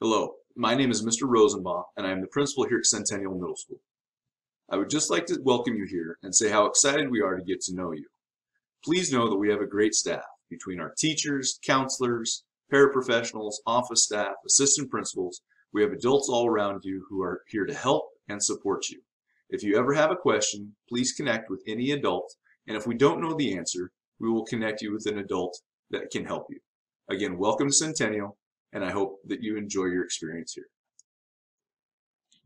Hello, my name is Mr. Rosenbaum, and I am the principal here at Centennial Middle School. I would just like to welcome you here and say how excited we are to get to know you. Please know that we have a great staff between our teachers, counselors, paraprofessionals, office staff, assistant principals. We have adults all around you who are here to help and support you. If you ever have a question, please connect with any adult, and if we don't know the answer, we will connect you with an adult that can help you. Again, welcome to Centennial, and I hope that you enjoy your experience here.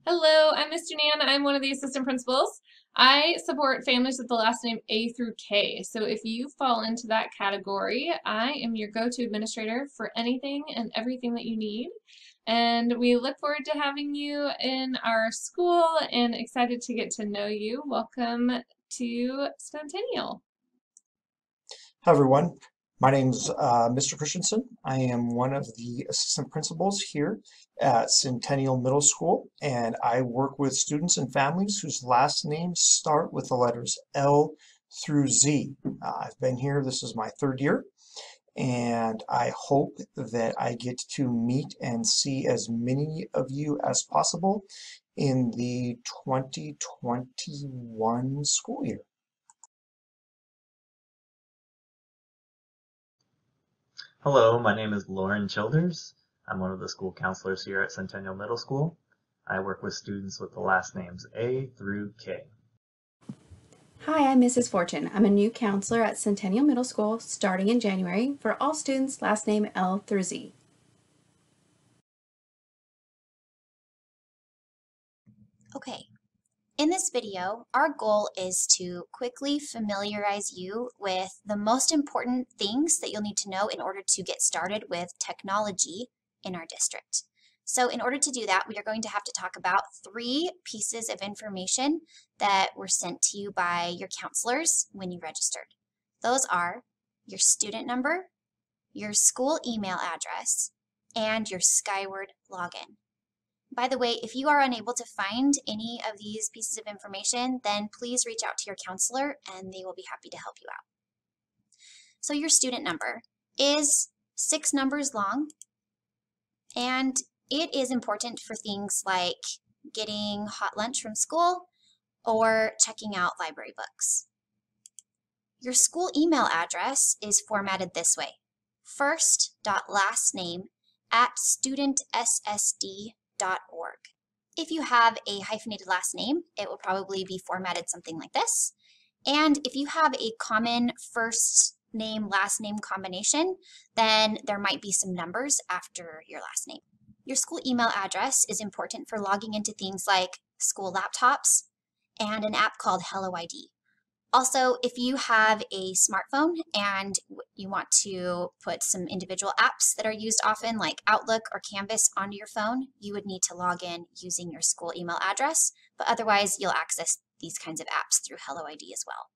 Hello, I'm Mr. Nan. I'm one of the assistant principals. I support families with the last name A through K. So if you fall into that category, I am your go-to administrator for anything and everything that you need. And we look forward to having you in our school and excited to get to know you. Welcome to Centennial. Hi everyone, my name's Mr. Christensen. I am one of the assistant principals here at Centennial Middle School, and I work with students and families whose last names start with the letters L through Z. I've been here, this is my third year, and I hope that I get to meet and see as many of you as possible in the 2021 school year. Hello, my name is Lauren Childers. I'm one of the school counselors here at Centennial Middle School. I work with students with the last names A through K. Hi, I'm Mrs. Fortune. I'm a new counselor at Centennial Middle School starting in January for all students last name L through Z. Okay, in this video, our goal is to quickly familiarize you with the most important things that you'll need to know in order to get started with technology in our district. So in order to do that, we are going to have to talk about 3 pieces of information that were sent to you by your counselors when you registered. Those are your student number, your school email address, and your Skyward login. By the way, if you are unable to find any of these pieces of information, then please reach out to your counselor and they will be happy to help you out. So your student number is 6 numbers long, and it is important for things like getting hot lunch from school or checking out library books. Your school email address is formatted this way: first.lastname@studentssd.org. If you have a hyphenated last name, it will probably be formatted something like this. And if you have a common first name, last name combination, then there might be some numbers after your last name. Your school email address is important for logging into things like school laptops and an app called HelloID. Also, if you have a smartphone and you want to put some individual apps that are used often, like Outlook or Canvas, onto your phone, you would need to log in using your school email address, but otherwise you'll access these kinds of apps through HelloID as well.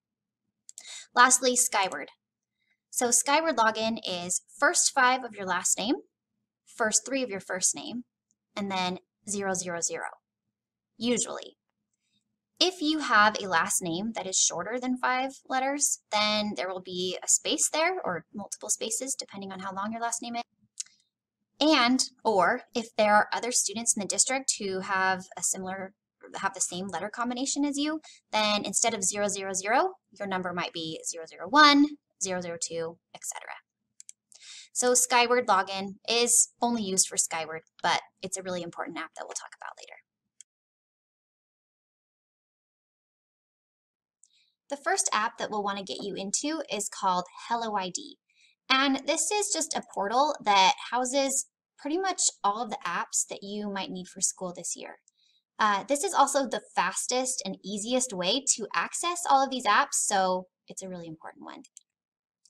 Lastly, Skyward. So Skyward login is first 5 of your last name, first 3 of your first name, and then 000, usually. If you have a last name that is shorter than 5 letters, then there will be a space there, or multiple spaces depending on how long your last name is. Or if there are other students in the district who have the same letter combination as you, then instead of 000, your number might be 001, 002, etc. So Skyward login is only used for Skyward, but it's a really important app that we'll talk about later. The first app that we'll want to get you into is called HelloID. And this is just a portal that houses pretty much all of the apps that you might need for school this year. This is also the fastest and easiest way to access all of these apps, so it's a really important one.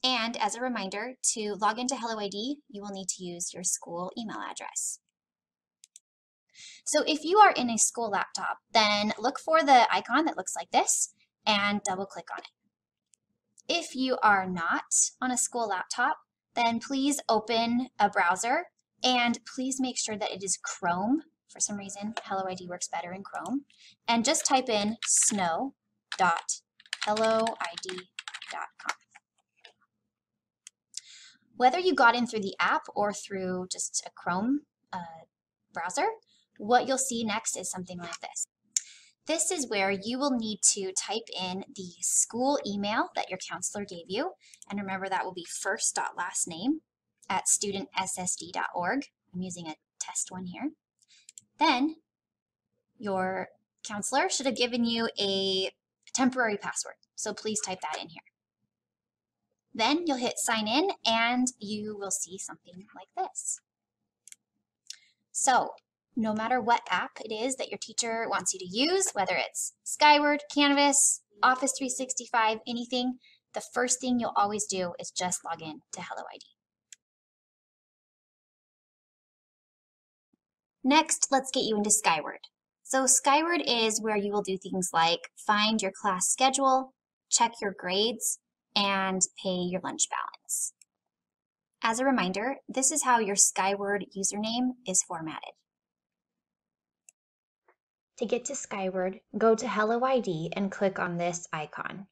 And as a reminder, to log into HelloID, you will need to use your school email address. So if you are in a school laptop, then look for the icon that looks like this and double click on it. If you are not on a school laptop, then please open a browser and please make sure that it is Chrome. For some reason, HelloID works better in Chrome. And just type in snow.helloid.com. Whether you got in through the app or through just a Chrome browser, what you'll see next is something like this. This is where you will need to type in the school email that your counselor gave you. And remember, that will be first.lastname@studentssd.org. I'm using a test one here. Then your counselor should have given you a temporary password. So please type that in here. Then you'll hit sign in and you will see something like this. So no matter what app it is that your teacher wants you to use, whether it's Skyward, Canvas, Office 365, anything, the first thing you'll always do is just log in to HelloID. Next, let's get you into Skyward. So Skyward is where you will do things like find your class schedule, check your grades, and pay your lunch balance. As a reminder, this is how your Skyward username is formatted. To get to Skyward, go to HelloID and click on this icon.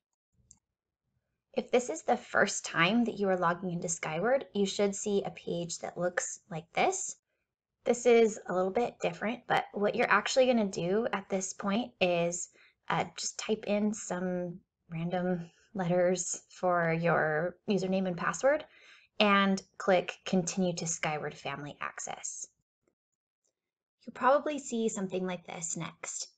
If this is the first time that you are logging into Skyward, you should see a page that looks like this. This is a little bit different, but what you're actually going to do at this point is just type in some random letters for your username and password and click Continue to Skyward Family Access. You'll probably see something like this next.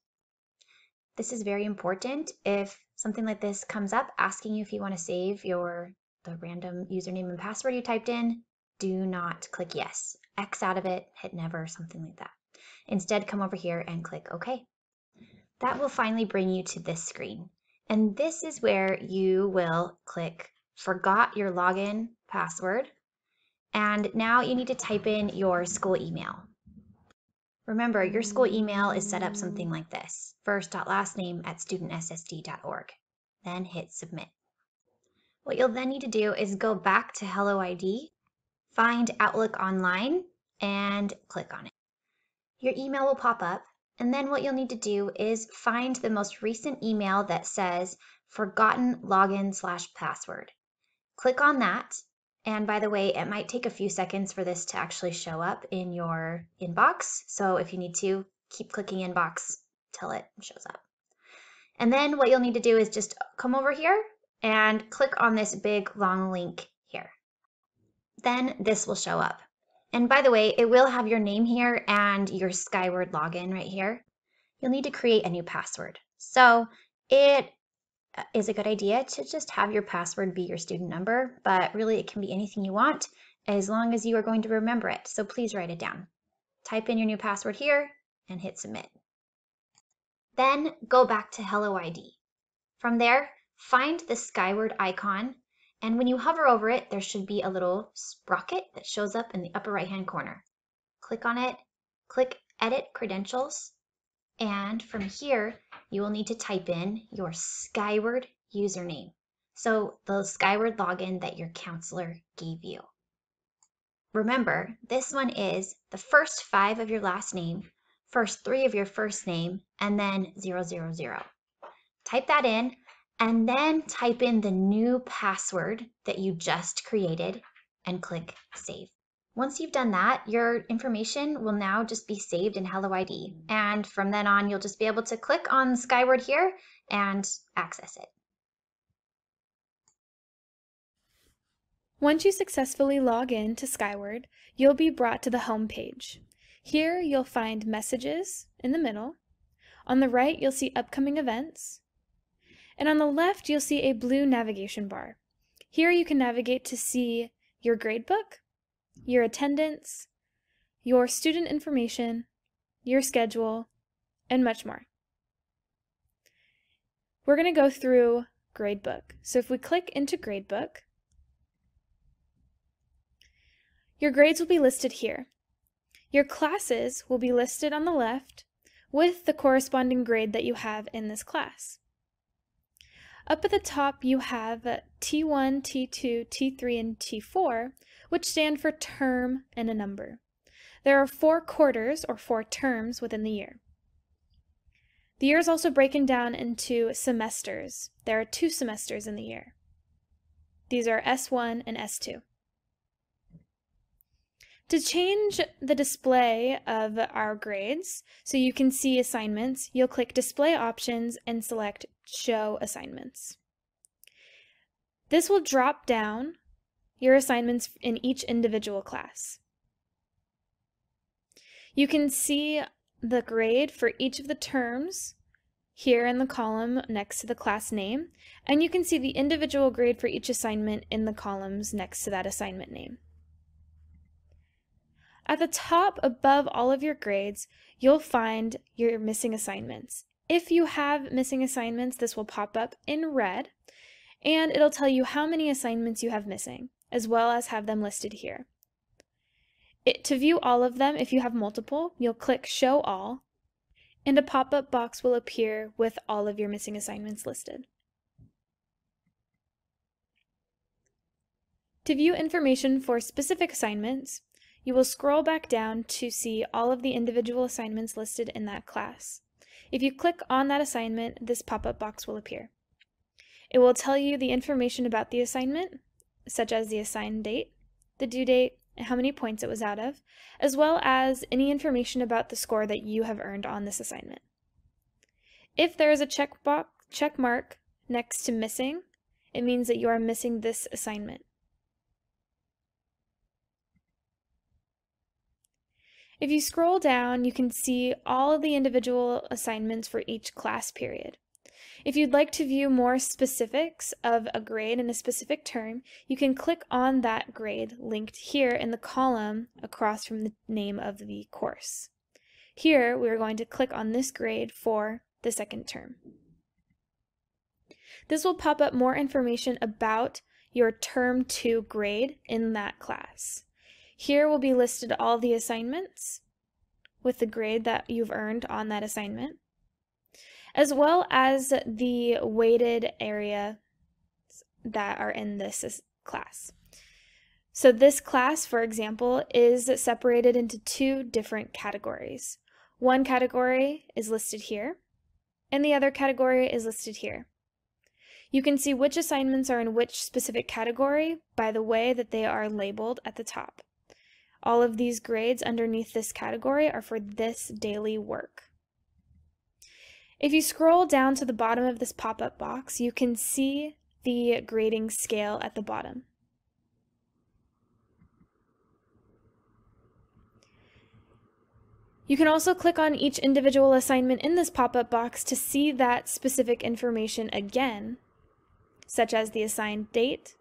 This is very important. If something like this comes up asking you if you want to save the random username and password you typed in, do not click yes. X out of it, hit never, something like that. Instead, come over here and click OK. That will finally bring you to this screen. And this is where you will click Forgot Your Login Password. And now you need to type in your school email. Remember, your school email is set up something like this, first.lastname@studentssd.org. Then hit submit. What you'll then need to do is go back to HelloID, find Outlook Online, and click on it. Your email will pop up, and then what you'll need to do is find the most recent email that says forgotten login/password. Click on that, and by the way, it might take a few seconds for this to actually show up in your inbox, so if you need to, keep clicking inbox till it shows up. And then what you'll need to do is just come over here and click on this big long link here. Then this will show up. And by the way, it will have your name here and your Skyward login right here. You'll need to create a new password. So it is a good idea to just have your password be your student number, but really it can be anything you want as long as you are going to remember it. So please write it down. Type in your new password here and hit submit. Then go back to HelloID. From there, find the Skyward icon, and when you hover over it, there should be a little sprocket that shows up in the upper right-hand corner. Click on it, click Edit Credentials, and from here, you will need to type in your Skyward username. So the Skyward login that your counselor gave you. Remember, this one is the first 5 of your last name, first 3 of your first name, and then 000. Type that in, and then type in the new password that you just created and click Save. Once you've done that, your information will now just be saved in HelloID. And from then on, you'll just be able to click on Skyward here and access it. Once you successfully log in to Skyward, you'll be brought to the home page. Here, you'll find Messages in the middle. On the right, you'll see Upcoming Events. And on the left, you'll see a blue navigation bar. Here, you can navigate to see your gradebook, your attendance, your student information, your schedule, and much more. We're going to go through Gradebook. So if we click into Gradebook, your grades will be listed here. Your classes will be listed on the left with the corresponding grade that you have in this class. Up at the top, you have T1, T2, T3, and T4, which stand for term and a number. There are 4 quarters, or 4 terms, within the year. The year is also broken down into semesters. There are 2 semesters in the year. These are S1 and S2. To change the display of our grades so you can see assignments, you'll click Display Options and select Show Assignments. This will drop down your assignments in each individual class. You can see the grade for each of the terms here in the column next to the class name, and you can see the individual grade for each assignment in the columns next to that assignment name. At the top above all of your grades, you'll find your missing assignments. If you have missing assignments, this will pop up in red, and it'll tell you how many assignments you have missing, as well as have them listed here. To view all of them, if you have multiple, you'll click Show All, and a pop-up box will appear with all of your missing assignments listed. To view information for specific assignments, you will scroll back down to see all of the individual assignments listed in that class. If you click on that assignment, this pop-up box will appear. It will tell you the information about the assignment, such as the assigned date, the due date, and how many points it was out of, as well as any information about the score that you have earned on this assignment. If there is a check mark next to missing, it means that you are missing this assignment. If you scroll down, you can see all of the individual assignments for each class period. If you'd like to view more specifics of a grade in a specific term, you can click on that grade linked here in the column across from the name of the course. Here, we are going to click on this grade for the second term. This will pop up more information about your Term 2 grade in that class. Here will be listed all the assignments with the grade that you've earned on that assignment, as well as the weighted area that are in this class. So this class, for example, is separated into two different categories. One category is listed here, and the other category is listed here. You can see which assignments are in which specific category by the way that they are labeled at the top. All of these grades underneath this category are for this daily work. If you scroll down to the bottom of this pop-up box, you can see the grading scale at the bottom. You can also click on each individual assignment in this pop-up box to see that specific information again, such as the assigned date,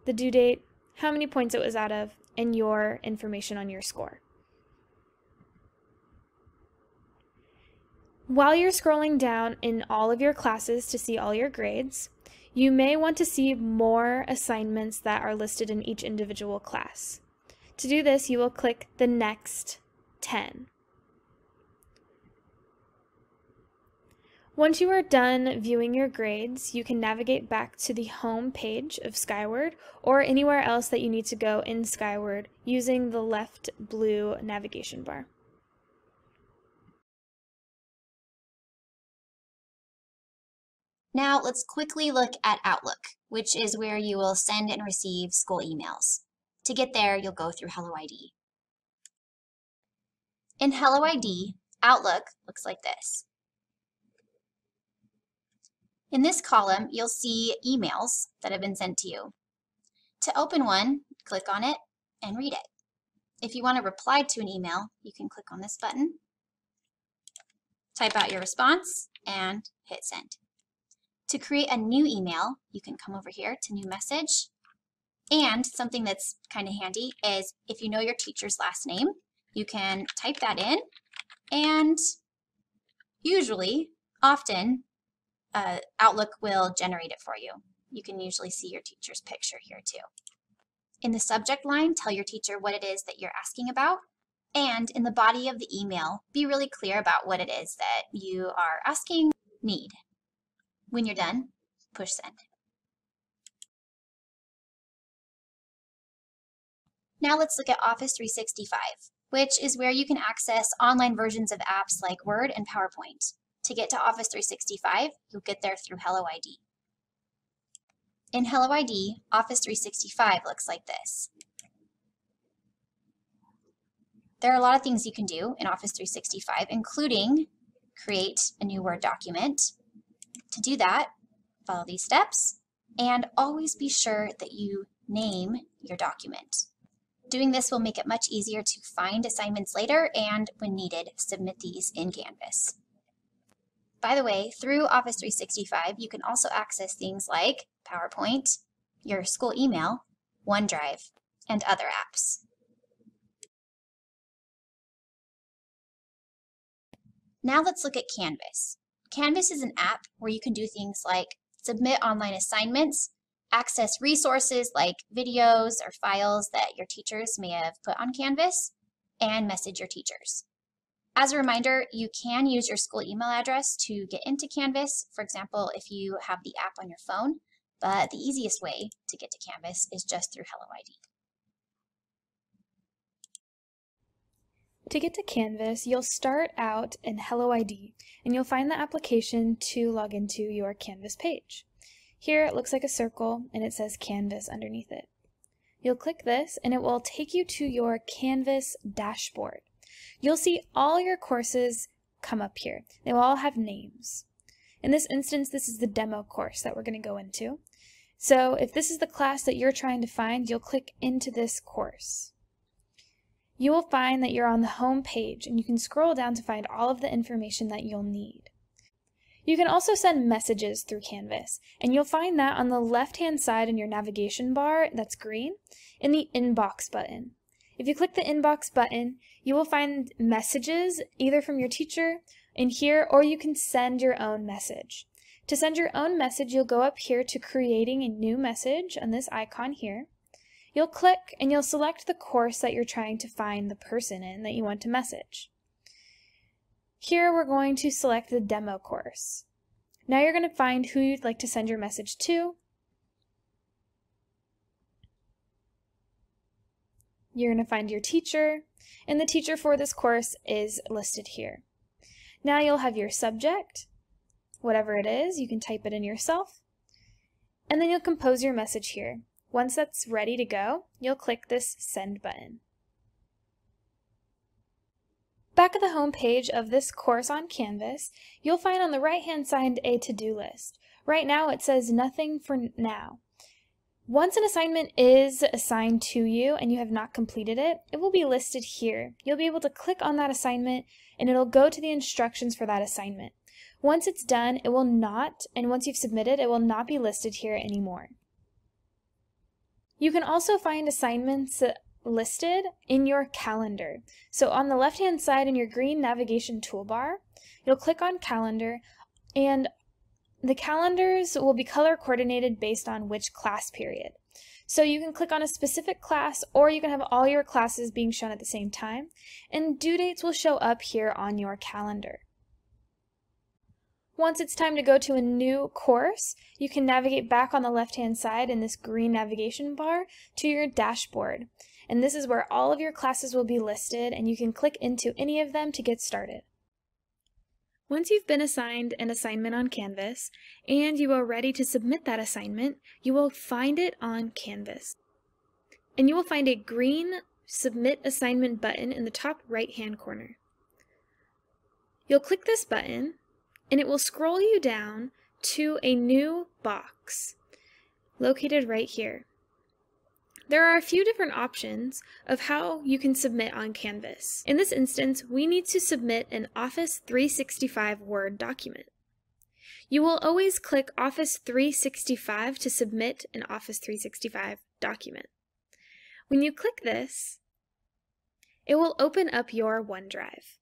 the due date, how many points it was out of, and your information on your score. While you're scrolling down in all of your classes to see all your grades, you may want to see more assignments that are listed in each individual class. To do this, you will click the next 10. Once you are done viewing your grades, you can navigate back to the home page of Skyward or anywhere else that you need to go in Skyward using the left blue navigation bar. Now let's quickly look at Outlook, which is where you will send and receive school emails. To get there, you'll go through HelloID. In HelloID, Outlook looks like this. In this column, you'll see emails that have been sent to you. To open one, click on it and read it. If you want to reply to an email, you can click on this button, type out your response, and hit send. To create a new email, you can come over here to New Message. And something that's kind of handy is if you know your teacher's last name, you can type that in, and often, Outlook will generate it for you. You can usually see your teacher's picture here too. In the subject line, tell your teacher what it is that you're asking about. And in the body of the email, be really clear about what it is that you are asking, need. When you're done, push send. Now let's look at Office 365, which is where you can access online versions of apps like Word and PowerPoint. To get to Office 365, you'll get there through HelloID. In HelloID, Office 365 looks like this. There are a lot of things you can do in Office 365, including create a new Word document. To do that, follow these steps and always be sure that you name your document. Doing this will make it much easier to find assignments later and, when needed, submit these in Canvas. By the way, through Office 365, you can also access things like PowerPoint, your school email, OneDrive, and other apps. Now let's look at Canvas. Canvas is an app where you can do things like submit online assignments, access resources like videos or files that your teachers may have put on Canvas, and message your teachers. As a reminder, you can use your school email address to get into Canvas, for example, if you have the app on your phone, but the easiest way to get to Canvas is just through HelloID. To get to Canvas, you'll start out in HelloID, and you'll find the application to log into your Canvas page. Here it looks like a circle, and it says Canvas underneath it. You'll click this, and it will take you to your Canvas dashboard. You'll see all your courses come up here. They will all have names. In this instance, this is the demo course that we're going to go into. So if this is the class that you're trying to find, you'll click into this course. You will find that you're on the home page, and you can scroll down to find all of the information that you'll need. You can also send messages through Canvas, and you'll find that on the left-hand side in your navigation bar that's green in the Inbox button. If you click the Inbox button, you will find messages either from your teacher in here, or you can send your own message. To send your own message, you'll go up here to creating a new message on this icon here. You'll click and you'll select the course that you're trying to find the person in that you want to message. Here we're going to select the demo course. Now you're going to find who you'd like to send your message to. You're going to find your teacher, and the teacher for this course is listed here. Now you'll have your subject, whatever it is, you can type it in yourself, and then you'll compose your message here. Once that's ready to go, you'll click this Send button. Back at the home page of this course on Canvas, you'll find on the right-hand side a to-do list. Right now it says nothing for now. Once an assignment is assigned to you and you have not completed it, it will be listed here. You'll be able to click on that assignment and it'll go to the instructions for that assignment. Once it's done, it will not, and once you've submitted, it will not be listed here anymore. You can also find assignments listed in your calendar. So on the left-hand side in your green navigation toolbar, you'll click on Calendar, and the calendars will be color coordinated based on which class period. So you can click on a specific class, or you can have all your classes being shown at the same time, and due dates will show up here on your calendar. Once it's time to go to a new course, you can navigate back on the left-hand side in this green navigation bar to your dashboard. And this is where all of your classes will be listed, and you can click into any of them to get started. Once you've been assigned an assignment on Canvas, and you are ready to submit that assignment, you will find it on Canvas. And you will find a green Submit Assignment button in the top right-hand corner. You'll click this button, and it will scroll you down to a new box located right here. There are a few different options of how you can submit on Canvas. In this instance, we need to submit an Office 365 Word document. You will always click Office 365 to submit an Office 365 document. When you click this, it will open up your OneDrive.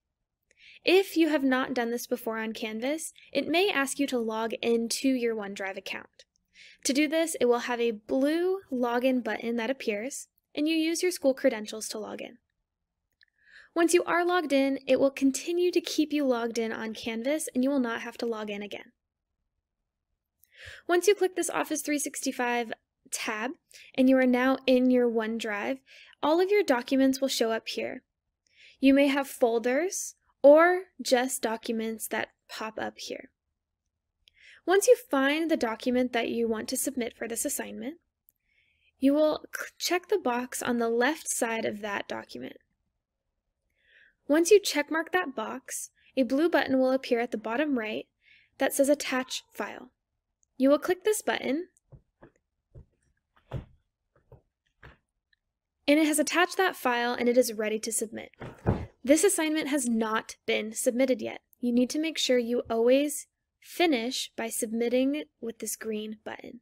If you have not done this before on Canvas, it may ask you to log into your OneDrive account. To do this, it will have a blue login button that appears, and you use your school credentials to log in. Once you are logged in, it will continue to keep you logged in on Canvas, and you will not have to log in again. Once you click this Office 365 tab, and you are now in your OneDrive, all of your documents will show up here. You may have folders, or just documents that pop up here. Once you find the document that you want to submit for this assignment, you will check the box on the left side of that document. Once you checkmark that box, a blue button will appear at the bottom right that says Attach File. You will click this button, and it has attached that file and it is ready to submit. This assignment has not been submitted yet. You need to make sure you always finish by submitting with this green button.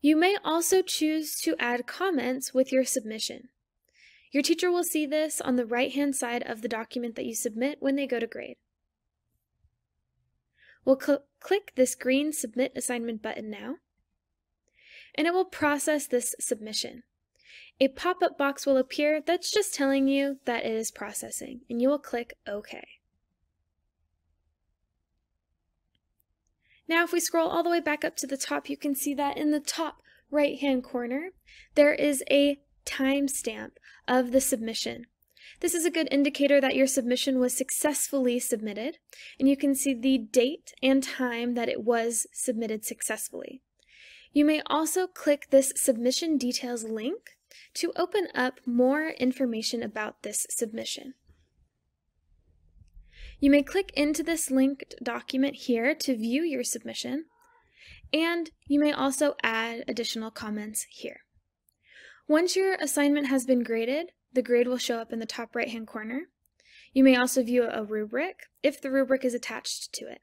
You may also choose to add comments with your submission. Your teacher will see this on the right-hand side of the document that you submit when they go to grade. We'll click this green Submit Assignment button now, and it will process this submission. A pop-up box will appear that's just telling you that it is processing, and you will click OK. Now if we scroll all the way back up to the top, you can see that in the top right-hand corner, there is a timestamp of the submission. This is a good indicator that your submission was successfully submitted, and you can see the date and time that it was submitted successfully. You may also click this Submission Details link to open up more information about this submission. You may click into this linked document here to view your submission, and you may also add additional comments here. Once your assignment has been graded, the grade will show up in the top right-hand corner. You may also view a rubric if the rubric is attached to it.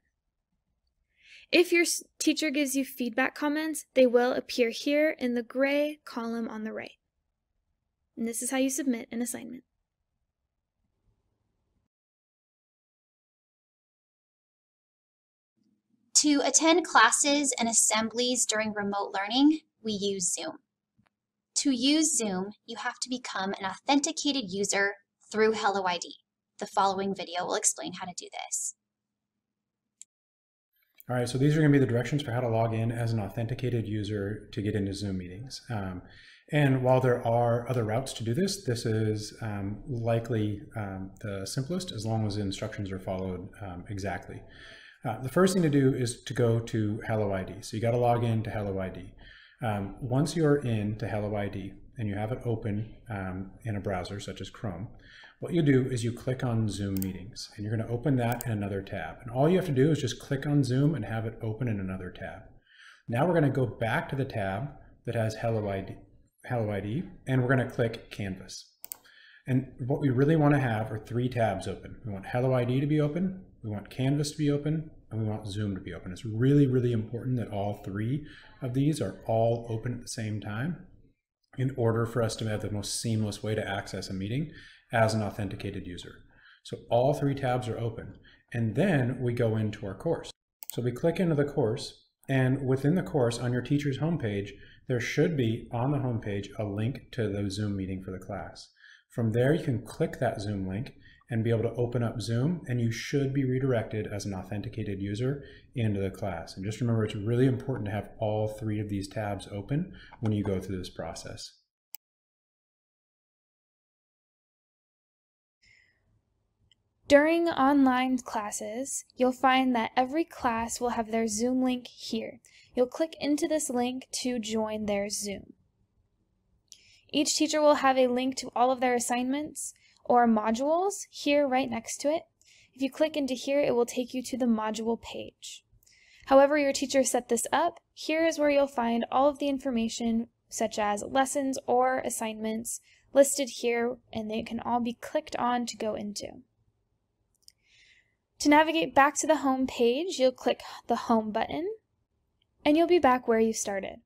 If your teacher gives you feedback comments, they will appear here in the gray column on the right. And this is how you submit an assignment. To attend classes and assemblies during remote learning, we use Zoom. To use Zoom, you have to become an authenticated user through HelloID. The following video will explain how to do this. All right, so these are going to be the directions for how to log in as an authenticated user to get into Zoom meetings. And while there are other routes to do this, this is likely the simplest as long as the instructions are followed exactly. The first thing to do is to go to HelloID. So you got to log in to HelloID. Once you're in to HelloID and you have it open in a browser such as Chrome, what you do is you click on Zoom Meetings, and you're going to open that in another tab. And all you have to do is just click on Zoom and have it open in another tab. Now we're going to go back to the tab that has HelloID, and we're going to click Canvas. And what we really want to have are 3 tabs open. We want HelloID to be open, we want Canvas to be open, and we want Zoom to be open. It's really, really important that all 3 of these are all open at the same time in order for us to have the most seamless way to access a meeting as an authenticated user. So all 3 tabs are open, and then we go into our course. So we click into the course, and within the course on your teacher's homepage, there should be on the homepage a link to the Zoom meeting for the class. From there, you can click that Zoom link and be able to open up Zoom, and you should be redirected as an authenticated user into the class. And just remember, it's really important to have all 3 of these tabs open when you go through this process. During online classes, you'll find that every class will have their Zoom link here. You'll click into this link to join their Zoom. Each teacher will have a link to all of their assignments or modules here right next to it. If you click into here, it will take you to the module page. However your teacher set this up, here is where you'll find all of the information such as lessons or assignments listed here, and they can all be clicked on to go into. To navigate back to the home page, you'll click the Home button, and you'll be back where you started.